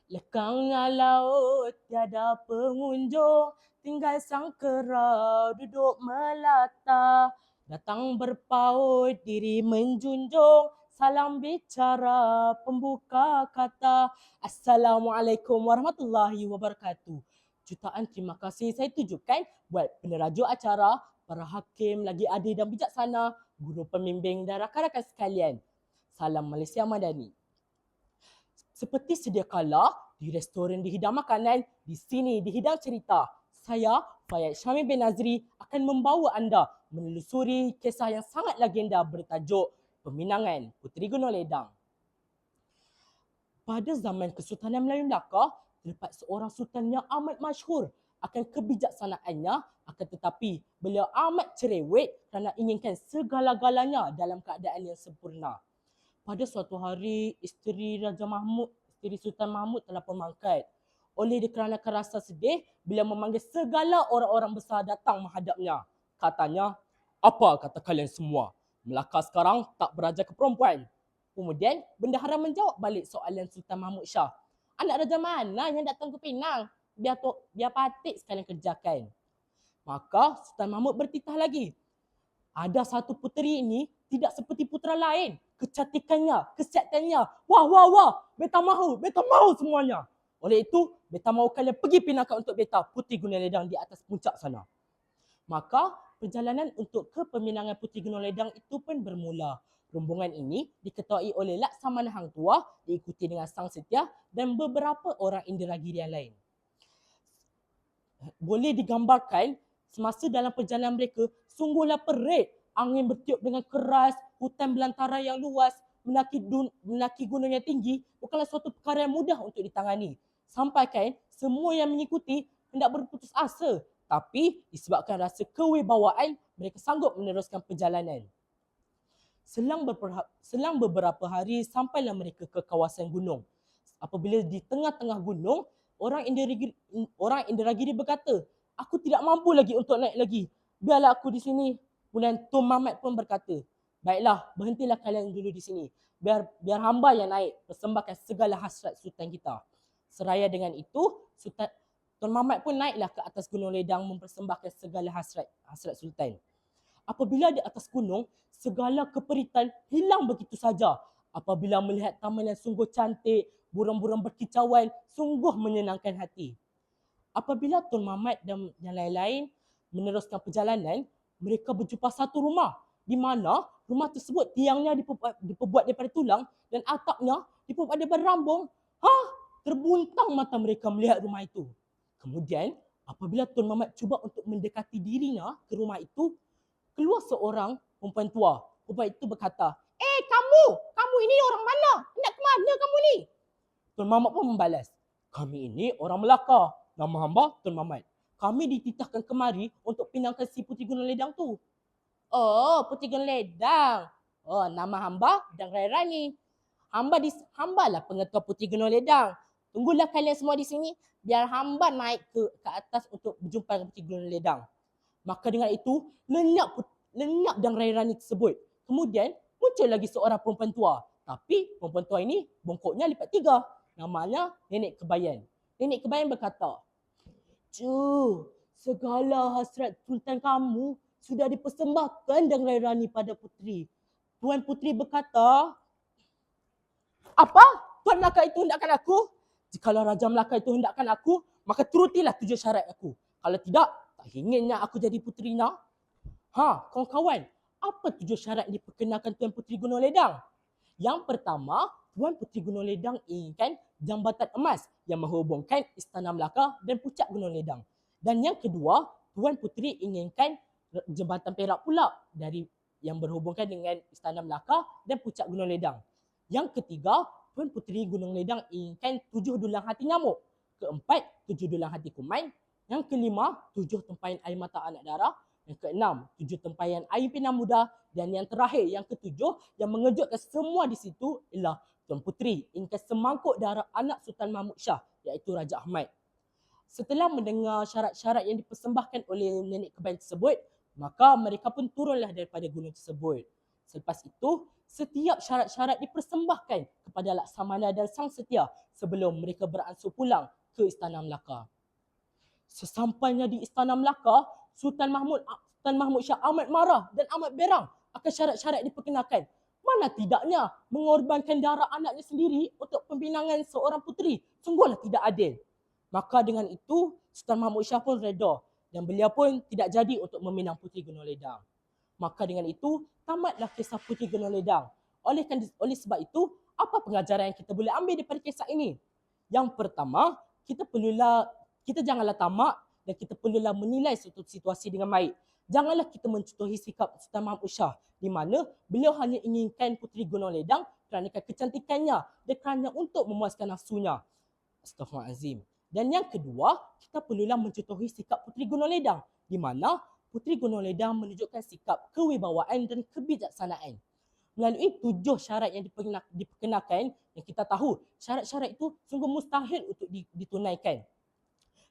Lekangnya laut tiada pengunjung, tinggal sang kera duduk melata. Datang berpaut diri menjunjung, salam bicara pembuka kata. Assalamualaikum warahmatullahi wabarakatuh. Jutaan terima kasih saya tujukan buat peneraja acara, para hakim lagi adil dan bijaksana, guru pembimbing dan rakan-rakan sekalian. Salam Malaysia Madani. Seperti sedia kala, di restoran dihidang makanan, di sini dihidang cerita. Saya, Fayyad Syamil bin Nazri, akan membawa anda menelusuri kisah yang sangat legenda bertajuk Peminangan Puteri Gunung Ledang. Pada zaman Kesultanan Melayu Melaka, terdapat seorang sultan yang amat masyhur akan kebijaksanaannya, akan tetapi beliau amat cerewet kerana inginkan segala-galanya dalam keadaan yang sempurna. Pada suatu hari, isteri Sultan Mahmud telah pemangkat. Oleh kerana rasa sedih, beliau memanggil segala orang-orang besar datang menghadapnya. Katanya, apa kata kalian semua? Melaka sekarang tak beraja ke perempuan. Kemudian, bendahara menjawab balik soalan Sultan Mahmud Shah. Anak raja mana yang datang ke Penang? Biar Patik sekalian kerjakan. Maka Sultan Mahmud bertitah lagi. Ada satu puteri ini tidak seperti putera lain. Kecantikannya, kesihatannya. Wah. Beta mahu semuanya. Oleh itu, beta mahu kalian pergi pinangkan untuk beta Puteri Gunung Ledang di atas puncak sana. Maka, perjalanan untuk ke peminangan Puteri Gunung Ledang itu pun bermula. Rombongan ini diketuai oleh Laksamana Hang Tuah, diikuti dengan Sang Setia dan beberapa orang inderagiri yang lain. Boleh digambarkan semasa dalam perjalanan mereka, sungguhlah perit. Angin bertiup dengan keras, hutan belantara yang luas, mendaki gunung yang tinggi bukanlah suatu perkara yang mudah untuk ditangani. Sampai kan semua yang mengikuti hendak berputus asa. Tapi disebabkan rasa kewibawaan, mereka sanggup meneruskan perjalanan. Selang beberapa hari, sampailah mereka ke kawasan gunung. Apabila di tengah-tengah gunung, orang inderagiri berkata, aku tidak mampu lagi untuk naik lagi. Biarlah aku di sini. Kemudian Tun Mahmat pun berkata, baiklah, berhentilah kalian dulu di sini. Biar hamba yang naik, persembahkan segala hasrat sultan kita. Seraya dengan itu, Tun Mahmat pun naiklah ke atas Gunung Ledang mempersembahkan segala hasrat sultan. Apabila di atas gunung, segala keperitan hilang begitu saja. Apabila melihat taman yang sungguh cantik, burung-burung berkicauan, sungguh menyenangkan hati. Apabila Tun Mahmat dan yang lain-lain meneruskan perjalanan, mereka berjumpa satu rumah di mana rumah tersebut tiangnya diperbuat daripada tulang dan atapnya diperbuat daripada rambung. Terbuntang mata mereka melihat rumah itu. Kemudian, apabila Tun Mahmat cuba untuk mendekati dirinya ke rumah itu, keluar seorang perempuan tua. Perempuan itu berkata, kamu ini orang mana? Nak ke mana kamu ni? Tun Mahmat pun membalas, kami ini orang Melaka. Nama hamba Tun Mahmat. Kami dititahkan kemari untuk pinangkan si Puteri Gunung Ledang tu. Oh, Puteri Gunung Ledang. Oh, nama hamba Dang Rairani. Hamba lah pengetua Puteri Gunung Ledang. Tunggulah kalian semua di sini biar hamba naik ke atas untuk berjumpa dengan Puteri Gunung Ledang. Maka dengan itu, lenyap Dang Rairani tersebut. Kemudian, muncul lagi seorang perempuan tua. Tapi perempuan tua ini bongkoknya lipat 3. Namanya Nenek Kebayan. Nenek Kebayan berkata, segala hasrat sultan kamu sudah dipersembahkan Dang Rairani pada puteri. Tuan Puteri berkata, apa? Tuan Melaka itu hendakkan aku? Jikalau Raja Melaka itu hendakkan aku, maka turutilah 7 syarat aku. Kalau tidak, tak inginnya aku jadi puterinya. Kawan-kawan, apa 7 syarat diperkenalkan Tuan Puteri Gunung Ledang? Yang pertama, Tuan Puteri Gunung Ledang inginkan jambatan emas yang menghubungkan Istana Melaka dan puncak Gunung Ledang. Dan yang kedua, Tuan Puteri inginkan jambatan perak pula dari yang berhubungkan dengan Istana Melaka dan puncak Gunung Ledang. Yang ketiga, Tuan Puteri Gunung Ledang inginkan 7 dulang hati nyamuk. Keempat, 7 dulang hati kuman. Yang kelima, 7 tempayan air mata anak darah. Yang keenam, 7 tempayan air pinang muda. Dan yang terakhir, yang ketujuh, yang mengejutkan semua di situ ialah Tuan Puteri inginkan semangkuk darah anak Sultan Mahmud Shah, iaitu Raja Ahmad. Setelah mendengar syarat-syarat yang dipersembahkan oleh Nenek Kebayan tersebut, maka mereka pun turunlah daripada gunung tersebut. Selepas itu, setiap syarat-syarat dipersembahkan kepada Laksamana dan Sang Setia sebelum mereka beransur pulang ke Istana Melaka. Sesampainya di Istana Melaka, Sultan Mahmud Shah amat marah dan amat berang akan syarat-syarat diperkenalkan. Mana tidaknya mengorbankan darah anaknya sendiri untuk pembinangan seorang puteri. Sungguhlah tidak adil. Maka dengan itu, Sultan Mahmud Shah pun reda dan beliau pun tidak jadi untuk meminang Puteri Gunung Ledang. Maka dengan itu, tamatlah kisah Puteri Gunung Ledang. Oleh sebab itu, apa pengajaran yang kita boleh ambil daripada kisah ini? Yang pertama, kita janganlah tamak dan kita perlulah menilai suatu situasi dengan baik. Janganlah kita mencontohi sikap Sultan Mahmud Shah di mana beliau hanya inginkan Puteri Gunung Ledang kerana kecantikannya dan kerana untuk memuaskan nafsunya. Astaghfirullahalazim. Dan yang kedua, kita perlulah mencontohi sikap Puteri Gunung Ledang di mana Puteri Gunung Ledang menunjukkan sikap kewibawaan dan kebijaksanaan. Melalui 7 syarat yang diperkenalkan, yang kita tahu syarat-syarat itu sungguh mustahil untuk ditunaikan.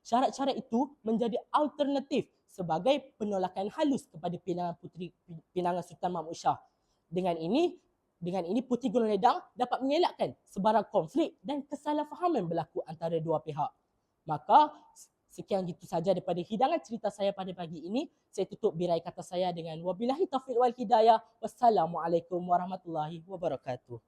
Syarat-syarat itu menjadi alternatif sebagai penolakan halus kepada pinangan Sultan Mahmud Shah. Dengan ini Puteri Gunung Ledang dapat mengelakkan sebarang konflik dan kesalahfahaman berlaku antara dua pihak. Maka sekian gitu saja daripada hidangan cerita saya pada pagi ini. Saya tutup birai kata saya dengan wabillahi taufiq wal hidayah. Wassalamualaikum warahmatullahi wabarakatuh.